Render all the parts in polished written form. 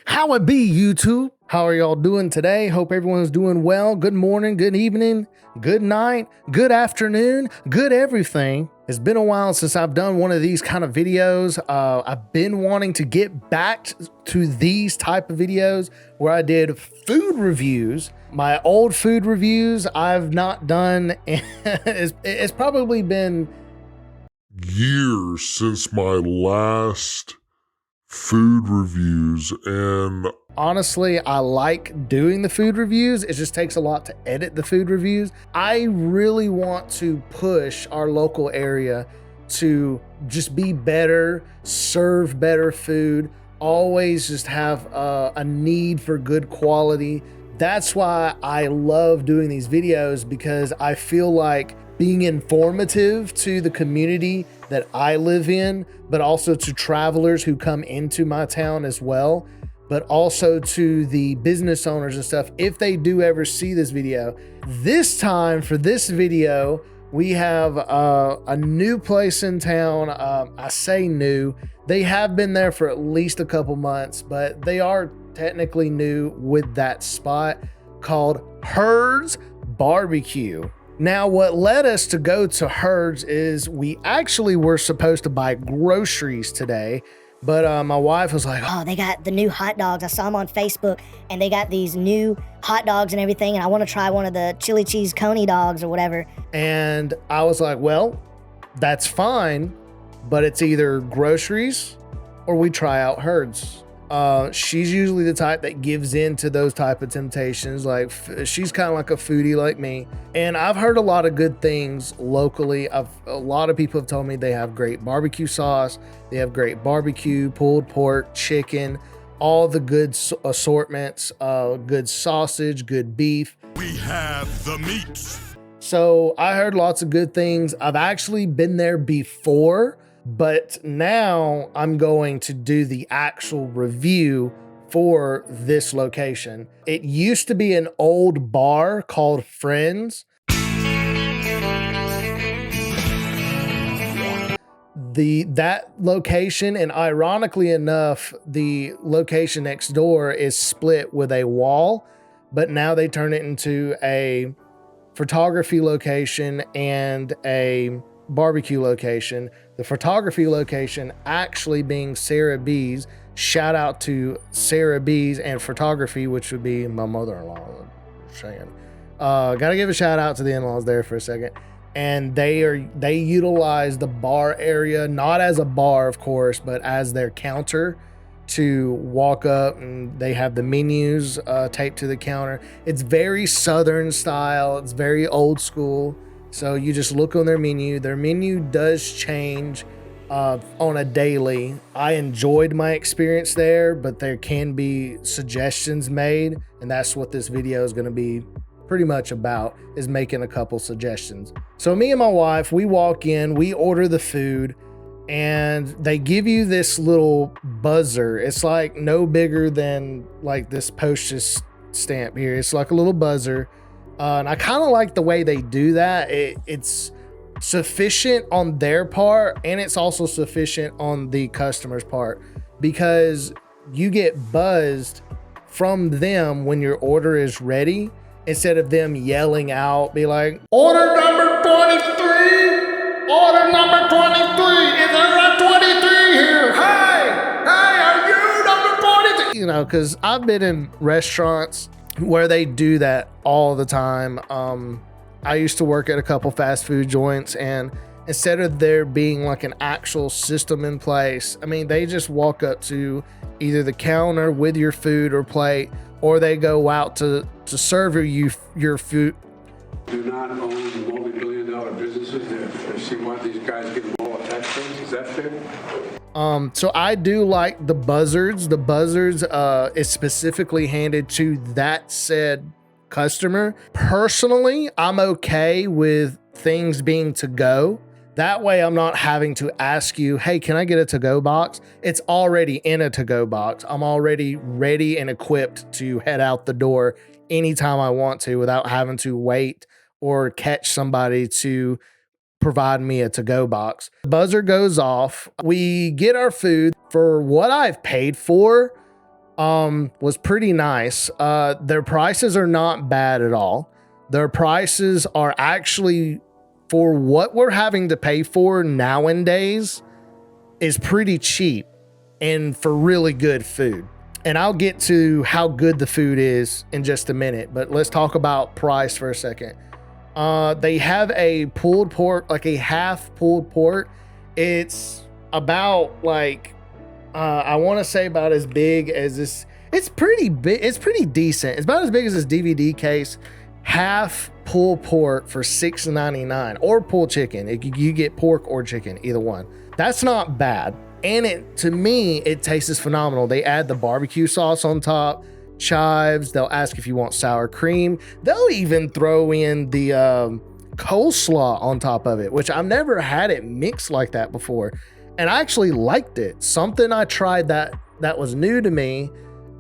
How it be, YouTube? How are y'all doing today? Hope everyone's doing well. Good morning, good evening, good night, good afternoon, good everything. It's been a while since I've done one of these kind of videos. I've been wanting to get back to these type of videos where I did food reviews. My old food reviews I've not done. It's probably been years since my last food reviews, and honestly, I like doing the food reviews. It just takes a lot to edit the food reviews. I really want to push our local area to just be better, serve better food, always just have a need for good quality. That's why I love doing these videos, because I feel like being informative to the community that I live in, but also to travelers who come into my town as well, but also to the business owners and stuff, if they do ever see this video. This time for this video, we have a new place in town. I say new, they have been there for at least a couple months, but they are technically new with that spot called Herds BBQ. Now, what led us to go to Herds is we actually were supposed to buy groceries today, but my wife was like, oh, they got the new hot dogs. I saw them on Facebook, and they got these new hot dogs and everything, and I want to try one of the chili cheese coney dogs or whatever. And I was like, well, that's fine, but it's either groceries or we try out Herds. She's usually the type that gives in to those type of temptations. Like, she's kind of like a foodie like me. And I've heard a lot of good things locally. A lot of people have told me they have great barbecue sauce. They have great barbecue, pulled pork, chicken, all the good assortments, good sausage, good beef. we have the meats. So I heard lots of good things. I've actually been there before, but now I'm going to do the actual review for this location. It used to be an old bar called Friends. That location, and ironically enough, the location next door is split with a wall, but now they turn it into a photography location and a barbecue location. The photography location actually being Sarah B's. Shout out to Sarah B's and photography, which would be my mother-in-law. Saying, gotta give a shout out to the in-laws there for a second. And they utilize the bar area not as a bar, of course, but as their counter to walk up, and they have the menus taped to the counter. It's very Southern style. It's very old school. So you just look on their menu. Their menu does change on a daily. I enjoyed my experience there, but there can be suggestions made, and that's what this video is going to be pretty much about, is making a couple suggestions. So me and my wife, we walk in, we order the food, and they give you this little buzzer. It's like no bigger than like this postage stamp here. It's like a little buzzer. And I kind of like the way they do that. It's sufficient on their part, and it's also sufficient on the customer's part, because you get buzzed from them when your order is ready, instead of them yelling out, be like, order number 23, order number 23, is there a 23 here? Hey, are you number 23? You know, because I've been in restaurants where they do that all the time. I used to work at a couple fast food joints, and instead of there being like an actual system in place, I mean, they just walk up to either the counter with your food or plate, or they go out to serve you your food. Do not own multi-billion-dollar businesses. They see why these guys get all tax breaks. Is that fair? So I do like the buzzards. The buzzards is specifically handed to that said customer. Personally, I'm okay with things being to go. That way I'm not having to ask you, hey, can I get a to-go box? It's already in a to-go box. I'm already ready and equipped to head out the door anytime I want to, without having to wait or catch somebody to provide me a to-go box. The buzzer goes off. We get our food. For what I've paid for, was pretty nice. Their prices are not bad at all. Their prices are actually, for what we're having to pay for nowadays, is pretty cheap and for really good food. And I'll get to how good the food is in just a minute, but let's talk about price for a second. They have a pulled pork, like a half pulled pork. It's about like, I want to say about as big as this. It's pretty big. It's pretty decent. It's about as big as this DVD case. Half pulled pork for $6.99, or pulled chicken. You get pork or chicken, either one. That's not bad. And to me, it tastes phenomenal. They add the barbecue sauce on top, chives. They'll ask if you want sour cream. They'll even throw in the coleslaw on top of it, which I've never had it mixed like that before. And I actually liked it. Something I tried that was new to me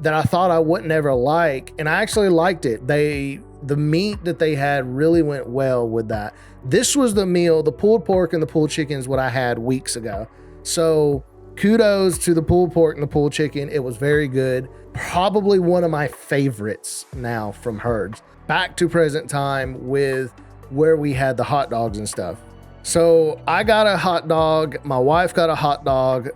that I thought I wouldn't ever like, and I actually liked it. The meat that they had really went well with that. This was the meal, the pulled pork and the pulled chicken is what I had weeks ago. So kudos to the pulled pork and the pulled chicken. It was very good. Probably one of my favorites now from Herds. Back to present time with where we had the hot dogs and stuff. So I got a hot dog. My wife got a hot dog.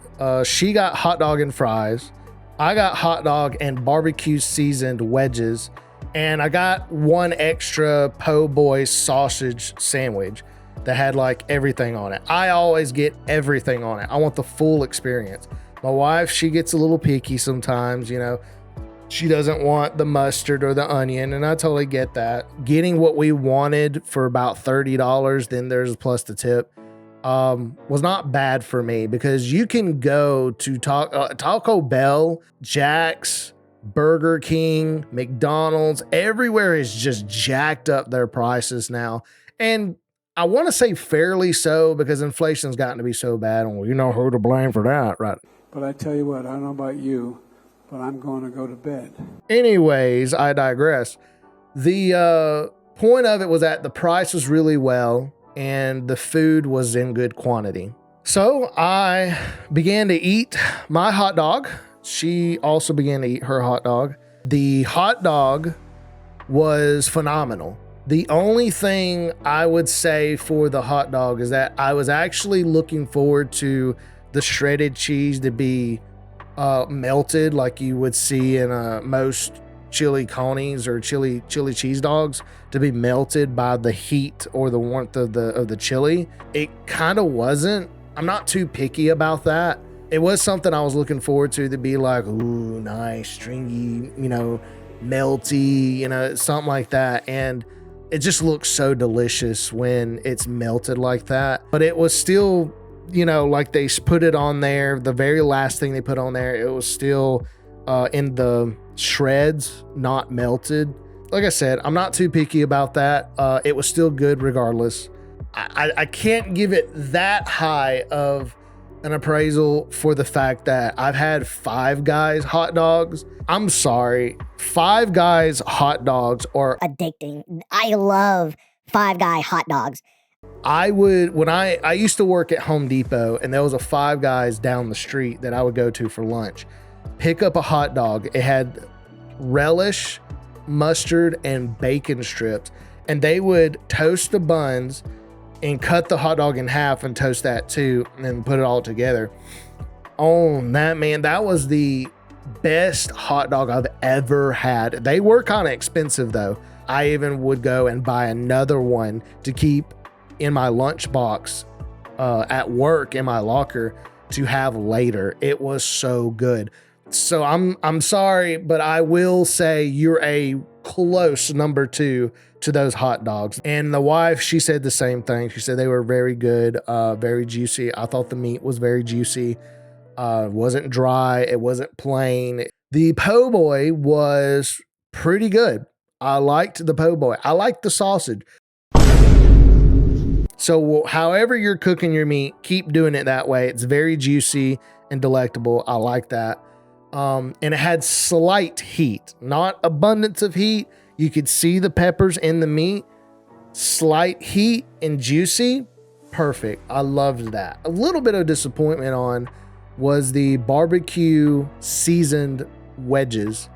She got hot dog and fries. I got hot dog and barbecue seasoned wedges. And I got one extra po' boy sausage sandwich that had like everything on it. I always get everything on it. I want the full experience. My wife, she gets a little picky sometimes, you know. She doesn't want the mustard or the onion, and I totally get that. Getting what we wanted for about $30, then there's plus the tip, was not bad for me, because you can go to Taco Bell, Jack's, Burger King, McDonald's, everywhere is just jacked up their prices now. And I want to say fairly so, because inflation's gotten to be so bad. Well, you know who to blame for that, right? But I tell you what, I don't know about you, but I'm going to go to bed. Anyways, I digress. The point of it was that the price was really well and the food was in good quantity. So I began to eat my hot dog. She also began to eat her hot dog. The hot dog was phenomenal. The only thing I would say for the hot dog is that I was actually looking forward to the shredded cheese to be melted, like you would see in most chili coneys or chili cheese dogs, to be melted by the heat or the warmth of the chili. It kind of wasn't. I'm not too picky about that. It was something I was looking forward to be like, ooh, nice, stringy, you know, melty, you know, something like that. And it just looks so delicious when it's melted like that. But it was still, you know, like they put it on there. The very last thing they put on there, it was still in the shreds, not melted. Like I said, I'm not too picky about that. It was still good regardless. I can't give it that high of an appraisal for the fact that I've had Five Guys hot dogs. I'm sorry. Five Guys hot dogs are Addicting. I love Five Guy hot dogs. when I used to work at Home Depot, and there was a Five Guys down the street that I would go to for lunch. Pick up a hot dog. It had relish, mustard, and bacon strips, and they would toast the buns and cut the hot dog in half and toast that too, and then put it all together. Oh, that, man, that was the best hot dog I've ever had. They were kind of expensive though. I even would go and buy another one to keep in my lunchbox at work in my locker to have later. It was so good. So I'm sorry, but I will say you're a close number 2 to those hot dogs. And the wife, she said the same thing. She said they were very good, very juicy. I thought the meat was very juicy. It wasn't dry. It wasn't plain. The po' boy was pretty good. I liked the po' boy. I liked the sausage. So however you're cooking your meat, keep doing it that way. It's very juicy and delectable. I like that. And it had slight heat, not abundance of heat. You could see the peppers in the meat. Slight heat and juicy. Perfect. I loved that. A little bit of disappointment on was the barbecue seasoned wedges,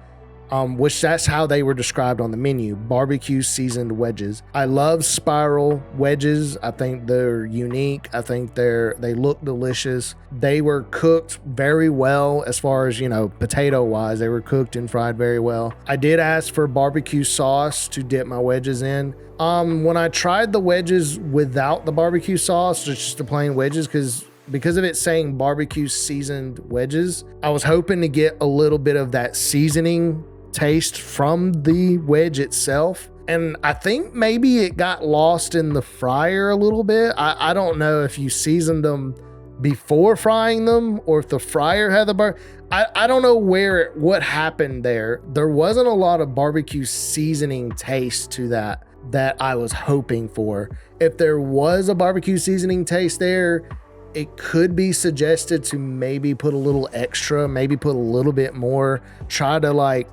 which that's how they were described on the menu, barbecue seasoned wedges. I love spiral wedges. I think they're unique. I think they look delicious. They were cooked very well as far as, potato wise. They were cooked and fried very well. I did ask for barbecue sauce to dip my wedges in. When I tried the wedges without the barbecue sauce, just the plain wedges, because of it saying barbecue seasoned wedges, I was hoping to get a little bit of that seasoning taste from the wedge itself. And I think maybe it got lost in the fryer a little bit. I don't know if you seasoned them before frying them or if the fryer had the I don't know what happened there. There wasn't a lot of barbecue seasoning taste to that I was hoping for. If there was a barbecue seasoning taste there, it could be suggested to maybe put a little extra, maybe put a little bit more, try to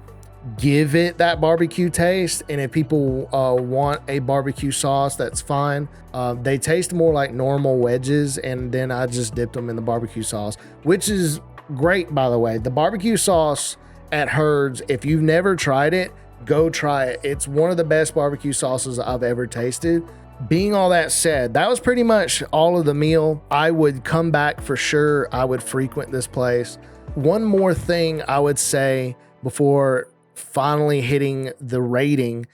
give it that barbecue taste. And if people want a barbecue sauce, that's fine. They taste more like normal wedges, and then I just dipped them in the barbecue sauce, which is great, by the way. The barbecue sauce at Herd's, if you've never tried it, go try it. It's one of the best barbecue sauces I've ever tasted. Being all that said, that was pretty much all of the meal. I would come back for sure. I would frequent this place. One more thing I would say before finally hitting the rating,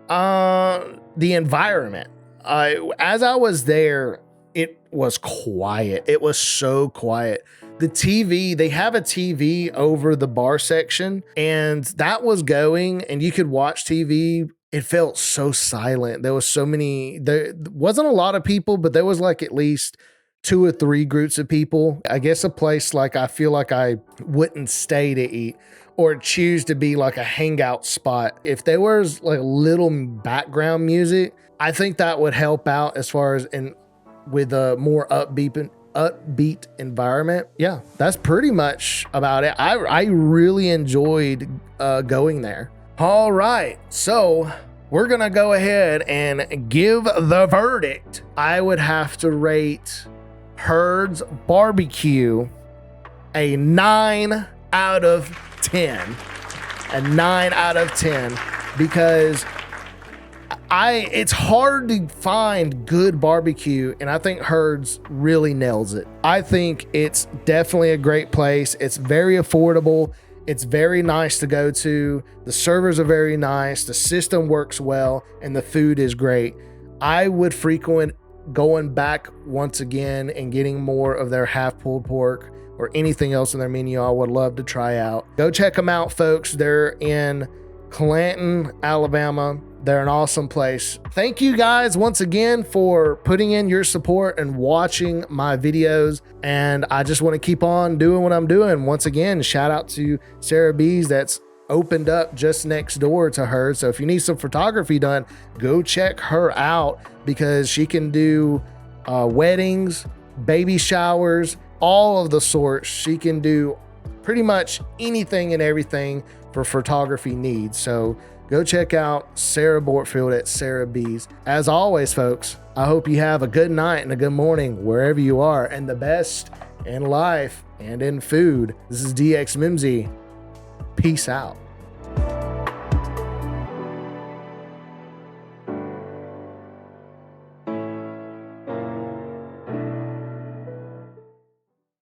the environment. As I was there, it was quiet. It was so quiet. The TV, they have a TV over the bar section, and that was going, and you could watch TV. It felt so silent. There wasn't a lot of people, but there was at least 2 or 3 groups of people. I guess a place I feel like I wouldn't stay to eat or choose to be a hangout spot. If there was little background music, I think that would help out as far as with a more upbeat environment. Yeah, that's pretty much about it. I really enjoyed going there. All right, so we're gonna go ahead and give the verdict. I would have to rate Herd's Barbecue a 9 out of 10. A 9 out of 10, because it's hard to find good barbecue, and I think Herd's really nails it. I think it's definitely a great place. It's very affordable. It's very nice to go to. The servers are very nice. The system works well, and the food is great. I would frequent going back once again and getting more of their half pulled pork or anything else in their menu. I would love to try out. Go check them out, folks. They're in Clanton, Alabama. They're an awesome place. Thank you guys once again for putting in your support and watching my videos. And I just want to keep on doing what I'm doing. Once again, shout out to Sarah B's that's opened up just next door to her. So if you need some photography done, go check her out, because she can do weddings, baby showers, all of the sorts. She can do pretty much anything and everything for photography needs. So go check out Sarah Bortfield at Sarah B's. As always, folks, I hope you have a good night and a good morning wherever you are, and the best in life and in food. This is DX Mimsy. Peace out.